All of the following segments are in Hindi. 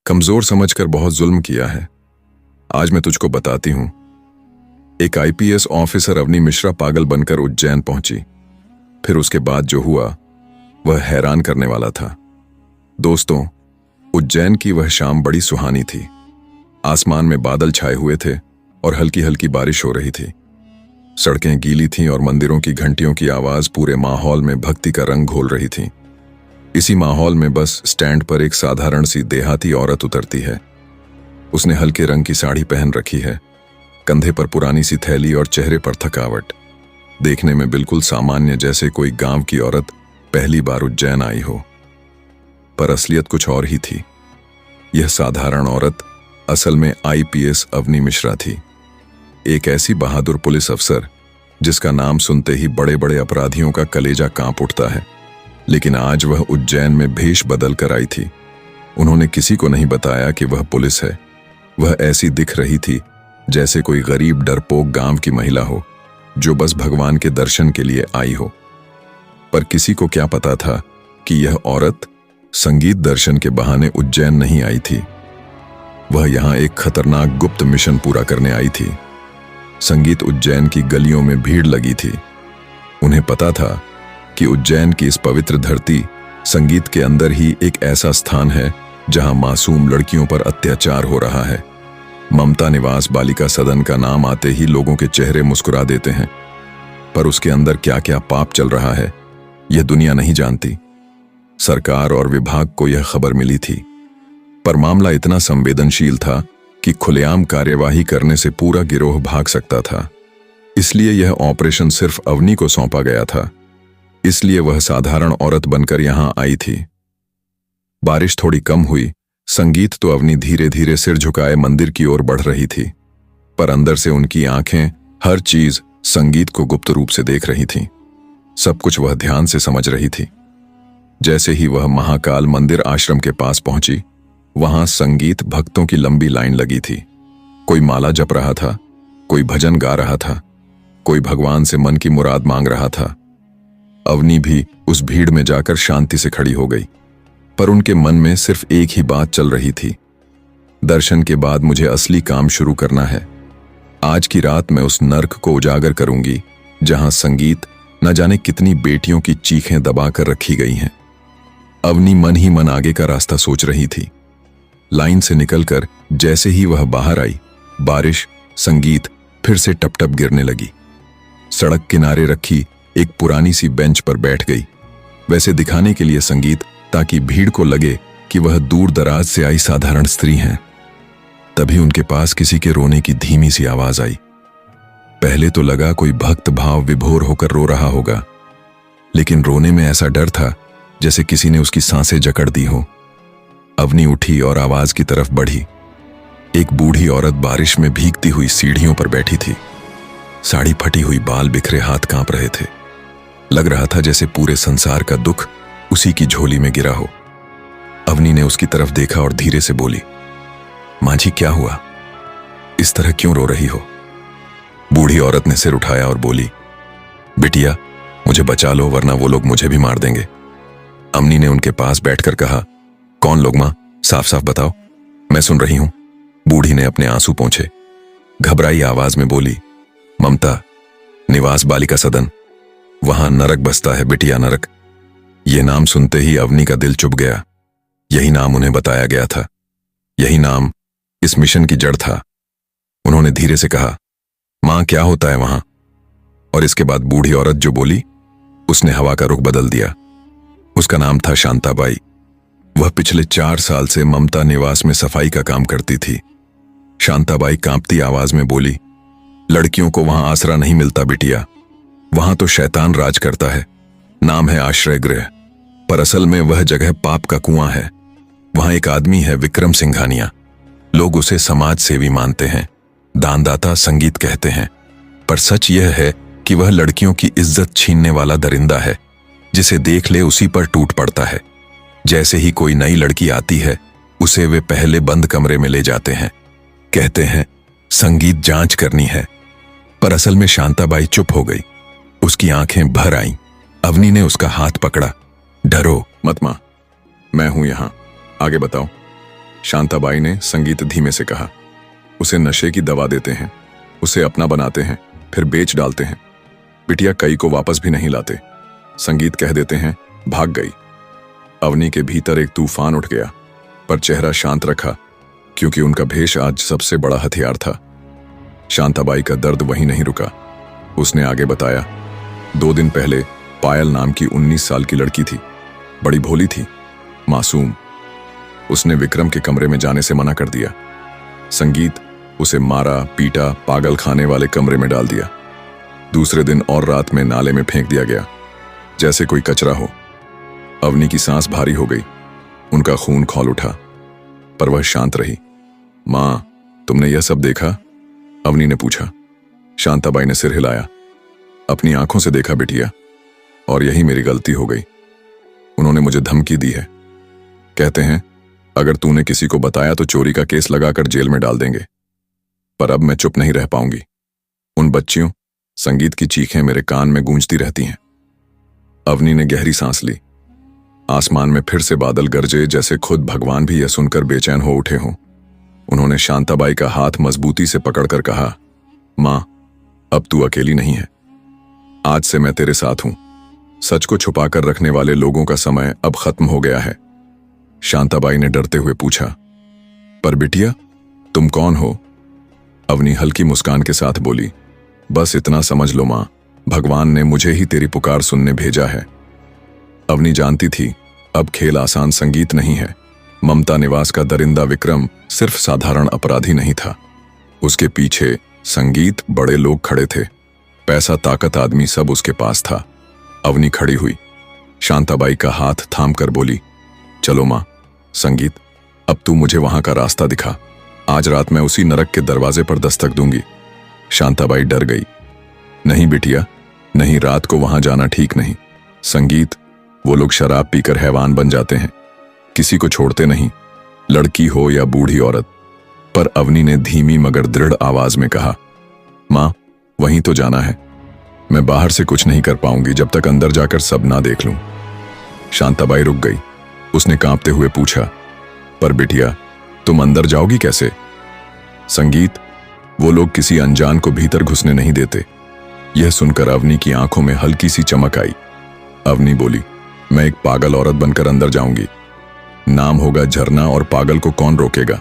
कमजोर समझकर बहुत जुल्म किया है। आज मैं तुझको बताती हूं। एक आईपीएस ऑफिसर अवनी मिश्रा पागल बनकर उज्जैन पहुंची। फिर उसके बाद जो हुआ वह हैरान करने वाला था। दोस्तों, उज्जैन की वह शाम बड़ी सुहानी थी। आसमान में बादल छाए हुए थे और हल्की हल्की बारिश हो रही थी। सड़कें गीली थीं और मंदिरों की घंटियों की आवाज पूरे माहौल में भक्ति का रंग घोल रही थी। इसी माहौल में बस स्टैंड पर एक साधारण सी देहाती औरत उतरती है। उसने हल्के रंग की साड़ी पहन रखी है, कंधे पर पुरानी सी थैली और चेहरे पर थकावट। देखने में बिल्कुल सामान्य, जैसे कोई गांव की औरत पहली बार उज्जैन आई हो। पर असलियत कुछ और ही थी। यह साधारण औरत असल में आईपीएस अवनी मिश्रा थी। एक ऐसी बहादुर पुलिस अफसर जिसका नाम सुनते ही बड़े बड़े अपराधियों का कलेजा कांप उठता है। लेकिन आज वह उज्जैन में भेष बदल कर आई थी। उन्होंने किसी को नहीं बताया कि वह पुलिस है। वह ऐसी दिख रही थी जैसे कोई गरीब डरपोक गांव की महिला हो जो बस भगवान के दर्शन के लिए आई हो। पर किसी को क्या पता था कि यह औरत संगीत दर्शन के बहाने उज्जैन नहीं आई थी। वह यहां एक खतरनाक गुप्त मिशन पूरा करने आई थी। संगीत उज्जैन की गलियों में भीड़ लगी थी। उन्हें पता था कि उज्जैन की इस पवित्र धरती संगीत के अंदर ही एक ऐसा स्थान है जहां मासूम लड़कियों पर अत्याचार हो रहा है। ममता निवास बालिका सदन का नाम आते ही लोगों के चेहरे मुस्कुरा देते हैं, पर उसके अंदर क्या क्या पाप चल रहा है यह दुनिया नहीं जानती। सरकार और विभाग को यह खबर मिली थी, पर मामला इतना संवेदनशील था कि खुलेआम कार्यवाही करने से पूरा गिरोह भाग सकता था। इसलिए यह ऑपरेशन सिर्फ अवनी को सौंपा गया था। इसलिए वह साधारण औरत बनकर यहां आई थी। बारिश थोड़ी कम हुई। संगीत तो अवनी धीरे धीरे सिर झुकाए मंदिर की ओर बढ़ रही थी, पर अंदर से उनकी आंखें हर चीज संगीत को गुप्त रूप से देख रही थीं। सब कुछ वह ध्यान से समझ रही थी। जैसे ही वह महाकाल मंदिर आश्रम के पास पहुंची, वहां संगीत भक्तों की लंबी लाइन लगी थी। कोई माला जप रहा था, कोई भजन गा रहा था, कोई भगवान से मन की मुराद मांग रहा था। अवनी भी उस भीड़ में जाकर शांति से खड़ी हो गई, पर उनके मन में सिर्फ एक ही बात चल रही थी। दर्शन के बाद मुझे असली काम शुरू करना है। आज की रात मैं उस नर्क को उजागर करूंगी जहां संगीत न जाने कितनी बेटियों की चीखें दबाकर रखी गई हैं। अवनी मन ही मन आगे का रास्ता सोच रही थी। लाइन से निकलकर जैसे ही वह बाहर आई, बारिश, संगीत फिर से टप टप गिरने लगी। सड़क किनारे रखी एक पुरानी सी बेंच पर बैठ गई, वैसे दिखाने के लिए संगीत, ताकि भीड़ को लगे कि वह दूर दराज से आई साधारण स्त्री हैं। तभी उनके पास किसी के रोने की धीमी सी आवाज आई। पहले तो लगा कोई भक्त भाव विभोर होकर रो रहा होगा, लेकिन रोने में ऐसा डर था जैसे किसी ने उसकी सांसें जकड़ दी हो। अवनी उठी और आवाज की तरफ बढ़ी। एक बूढ़ी औरत बारिश में भीगती हुई सीढ़ियों पर बैठी थी। साड़ी फटी हुई, बाल बिखरे, हाथ कांप रहे थे। लग रहा था जैसे पूरे संसार का दुख उसी की झोली में गिरा हो। अवनी ने उसकी तरफ देखा और धीरे से बोली, मां जी क्या हुआ? इस तरह क्यों रो रही हो? बूढ़ी औरत ने सिर उठाया और बोली, बिटिया मुझे बचा लो वरना वो लोग मुझे भी मार देंगे। अवनी ने उनके पास बैठकर कहा, कौन लोग मां? साफ साफ बताओ, मैं सुन रही हूं। बूढ़ी ने अपने आंसू पोंछे, घबराई आवाज में बोली, ममता निवास बालिका सदन, वहां नरक बसता है बिटिया, नरक। यह नाम सुनते ही अवनी का दिल चुभ गया। यही नाम उन्हें बताया गया था, यही नाम इस मिशन की जड़ था। उन्होंने धीरे से कहा, मां क्या होता है वहां? और इसके बाद बूढ़ी औरत जो बोली, उसने हवा का रुख बदल दिया। उसका नाम था शांताबाई। वह पिछले 4 साल से ममता निवास में सफाई का काम करती थी। शांताबाई कांपती आवाज में बोली, लड़कियों को वहां आसरा नहीं मिलता बिटिया, वहां तो शैतान राज करता है। नाम है आश्रय गृह, पर असल में वह जगह पाप का कुआं है। वहां एक आदमी है विक्रम सिंघानिया। लोग उसे समाज सेवी मानते हैं, दानदाता संगीत कहते हैं, पर सच यह है कि वह लड़कियों की इज्जत छीनने वाला दरिंदा है। जिसे देख ले उसी पर टूट पड़ता है। जैसे ही कोई नई लड़की आती है, उसे वे पहले बंद कमरे में ले जाते हैं। कहते हैं संगीत जांच करनी है, पर असल में शांताबाई चुप हो गई। उसकी आंखें भर आईं। अवनी ने उसका हाथ पकड़ा, डरो मत मां, मैं हूं यहां, आगे बताओ। शांताबाई ने संगीत धीमे से कहा। उसे नशे की दवा देते हैं, उसे अपना बनाते हैं, फिर बेच डालते हैं। बिटिया कई को वापस भी नहीं लाते। संगीत कह देते हैं भाग गई। अवनी के भीतर एक तूफान उठ गया, पर चेहरा शांत रखा, क्योंकि उनका भेष आज सबसे बड़ा हथियार था। शांताबाई का दर्द वहीं नहीं रुका। उसने आगे बताया, 2 दिन पहले पायल नाम की 19 साल की लड़की थी। बड़ी भोली थी, मासूम। उसने विक्रम के कमरे में जाने से मना कर दिया। संगीत उसे मारा, पीटा, पागल खाने वाले कमरे में डाल दिया। दूसरे दिन और रात में नाले में फेंक दिया गया, जैसे कोई कचरा हो। अवनी की सांस भारी हो गई, उनका खून खौल उठा, पर वह शांत रही। मां, तुमने यह सब देखा? अवनी ने पूछा। शांताबाई ने सिर हिलाया। अपनी आंखों से देखा बिटिया, और यही मेरी गलती हो गई। उन्होंने मुझे धमकी दी है। कहते हैं अगर तूने किसी को बताया तो चोरी का केस लगाकर जेल में डाल देंगे। पर अब मैं चुप नहीं रह पाऊंगी। उन बच्चियों, संगीत की चीखें मेरे कान में गूंजती रहती हैं। अवनी ने गहरी सांस ली। आसमान में फिर से बादल गरजे, जैसे खुद भगवान भी यह सुनकर बेचैन हो उठे हों। उन्होंने शांताबाई का हाथ मजबूती से पकड़कर कहा, मां, अब तू अकेली नहीं है। आज से मैं तेरे साथ हूं। सच को छुपाकर रखने वाले लोगों का समय अब खत्म हो गया है। शांताबाई ने डरते हुए पूछा, पर बिटिया तुम कौन हो? अवनी हल्की मुस्कान के साथ बोली, बस इतना समझ लो मां, भगवान ने मुझे ही तेरी पुकार सुनने भेजा है। अवनी जानती थी अब खेल आसान संगीत नहीं है। ममता निवास का दरिंदा विक्रम सिर्फ साधारण अपराधी नहीं था। उसके पीछे संगीत, बड़े लोग खड़े थे। पैसा, ताकत, आदमी सब उसके पास था। अवनी खड़ी हुई, शांताबाई का हाथ थामकर बोली, चलो मां। संगीत, अब तू मुझे वहां का रास्ता दिखा। आज रात मैं उसी नरक के दरवाजे पर दस्तक दूंगी। शांताबाई डर गई। नहीं बिटिया, नहीं, रात को वहां जाना ठीक नहीं। संगीत, वो लोग शराब पीकर हैवान बन जाते हैं, किसी को छोड़ते नहीं, लड़की हो या बूढ़ी औरत। पर अवनी ने धीमी मगर दृढ़ आवाज में कहा, मां, वहीं तो जाना है। मैं बाहर से कुछ नहीं कर पाऊंगी जब तक अंदर जाकर सब ना देख लूं। शांताबाई रुक गई। उसने कांपते हुए पूछा, पर बिटिया तुम अंदर जाओगी कैसे? संगीत, वो लोग किसी अनजान को भीतर घुसने नहीं देते। यह सुनकर अवनी की आंखों में हल्की सी चमक आई। अवनी बोली, मैं एक पागल औरत बनकर अंदर जाऊंगी। नाम होगा झरना, और पागल को कौन रोकेगा?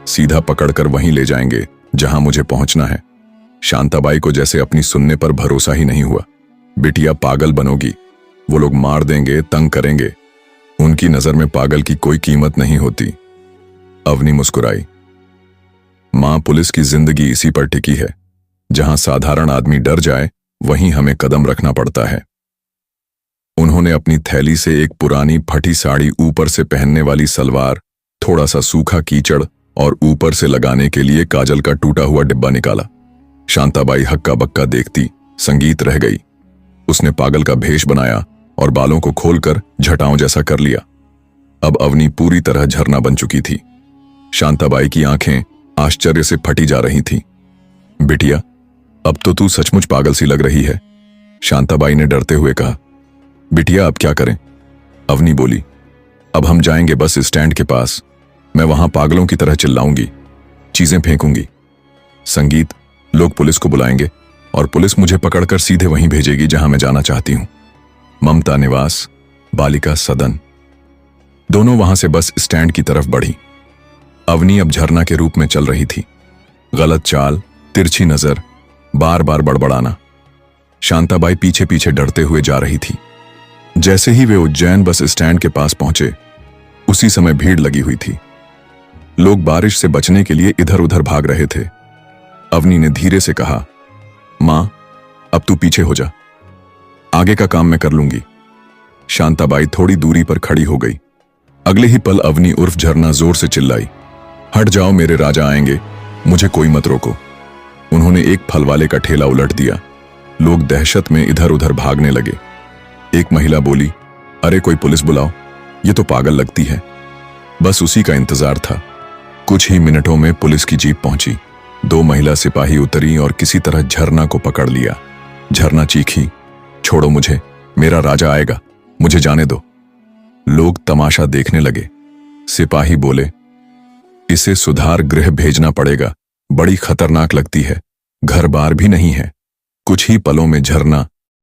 सीधा पकड़कर वहीं ले जाएंगे जहां मुझे पहुंचना है। शांताबाई को जैसे अपनी सुनने पर भरोसा ही नहीं हुआ। बिटिया पागल बनोगी, वो लोग मार देंगे, तंग करेंगे। उनकी नजर में पागल की कोई कीमत नहीं होती। अवनी मुस्कुराई। मां, पुलिस की जिंदगी इसी पर टिकी है। जहां साधारण आदमी डर जाए, वहीं हमें कदम रखना पड़ता है। उन्होंने अपनी थैली से एक पुरानी फटी साड़ी, ऊपर से पहनने वाली सलवार, थोड़ा सा सूखा कीचड़ और ऊपर से लगाने के लिए काजल का टूटा हुआ डिब्बा निकाला। शांताबाई हक्का बक्का देखती, संगीत रह गई। उसने पागल का भेष बनाया और बालों को खोलकर झटाओं जैसा कर लिया। अब अवनी पूरी तरह झरना बन चुकी थी। शांताबाई की आंखें आश्चर्य से फटी जा रही थीं। बिटिया, अब तो तू सचमुच पागल सी लग रही है। शांताबाई ने डरते हुए कहा। बिटिया अब क्या करें? अवनी बोली, अब हम जाएंगे बस स्टैंड के पास। मैं वहां पागलों की तरह चिल्लाऊंगी, चीजें फेंकूंगी। संगीत, लोग पुलिस को बुलाएंगे और पुलिस मुझे पकड़कर सीधे वहीं भेजेगी जहां मैं जाना चाहती हूं। ममता निवास, बालिका सदन। दोनों वहां से बस स्टैंड की तरफ बढ़ी। अवनी अब झरना के रूप में चल रही थी। गलत चाल, तिरछी नजर, बार बार बड़बड़ाना। शांताबाई पीछे पीछे डरते हुए जा रही थी। जैसे ही वे उज्जैन बस स्टैंड के पास पहुंचे, उसी समय भीड़ लगी हुई थी। लोग बारिश से बचने के लिए इधर उधर भाग रहे थे। अवनी ने धीरे से कहा, मां, अब तू पीछे हो जा, आगे का काम मैं कर लूंगी। शांताबाई थोड़ी दूरी पर खड़ी हो गई। अगले ही पल अवनी उर्फ झरना जोर से चिल्लाई, हट जाओ, मेरे राजा आएंगे, मुझे कोई मत रोको। उन्होंने एक फल वाले का ठेला उलट दिया। लोग दहशत में इधर उधर भागने लगे। एक महिला बोली, अरे कोई पुलिस बुलाओ, ये तो पागल लगती है। बस उसी का इंतजार था। कुछ ही मिनटों में पुलिस की जीप पहुंची। 2 महिला सिपाही उतरी और किसी तरह झरना को पकड़ लिया। झरना चीखी, छोड़ो मुझे, मेरा राजा आएगा, मुझे जाने दो। लोग तमाशा देखने लगे। सिपाही बोले, इसे सुधार गृह भेजना पड़ेगा। बड़ी खतरनाक लगती है। घर बार भी नहीं है। कुछ ही पलों में झरना